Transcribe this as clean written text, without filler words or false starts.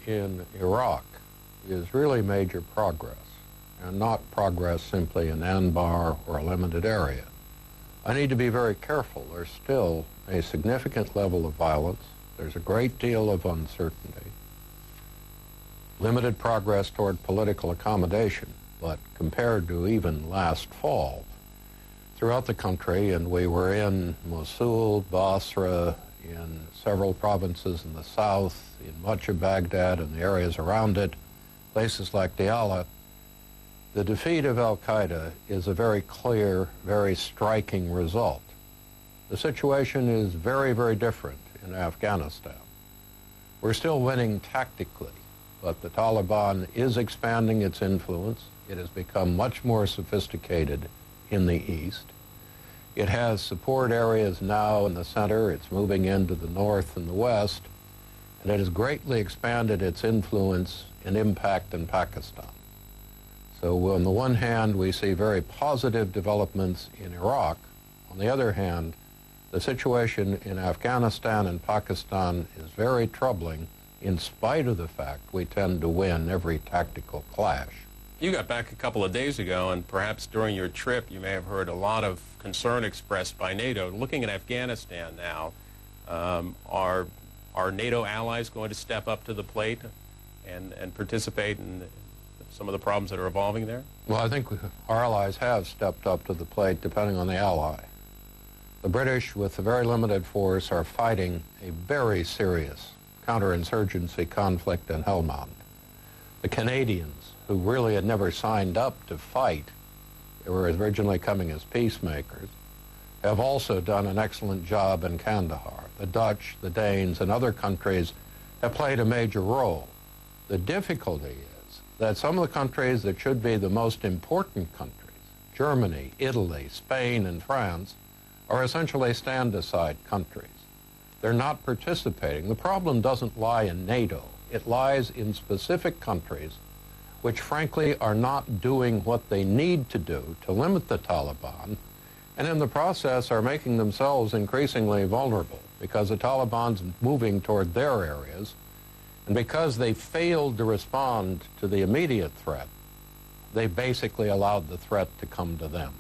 in Iraq is really major progress, and not progress simply in Anbar or a limited area. I need to be very careful. There's still a significant level of violence. There's a great deal of uncertainty. Limited progress toward political accommodation, but compared to even last fall, throughout the country, and we were in Mosul, Basra, in several provinces in the south, in much of Baghdad and the areas around it, places like Diyala, the defeat of al-Qaeda is a very clear, very striking result. The situation is very, very different in Afghanistan. We're still winning tactically, but the Taliban is expanding its influence. It has become much more sophisticated in the east. It has support areas now in the center. It's moving into the north and the west, and it has greatly expanded its influence and impact in Pakistan. So on the one hand, we see very positive developments in Iraq. On the other hand, the situation in Afghanistan and Pakistan is very troubling, in spite of the fact we tend to win every tactical clash. You got back a couple of days ago, and perhaps during your trip you may have heard a lot of concern expressed by NATO. Looking at Afghanistan now, are NATO allies going to step up to the plate and participate in some of the problems that are evolving there? Well, I think our allies have stepped up to the plate, depending on the ally. The British, with a very limited force, are fighting a very serious counterinsurgency conflict in Helmand. The Canadians, who really had never signed up to fight, they were originally coming as peacemakers, have also done an excellent job in Kandahar. The Dutch, the Danes, and other countries have played a major role. The difficulty is that some of the countries that should be the most important countries, Germany, Italy, Spain, and France, are essentially stand-aside countries. They're not participating. The problem doesn't lie in NATO. It lies in specific countries which frankly are not doing what they need to do to limit the Taliban, and in the process are making themselves increasingly vulnerable because the Taliban's moving toward their areas, and because they failed to respond to the immediate threat, they basically allowed the threat to come to them.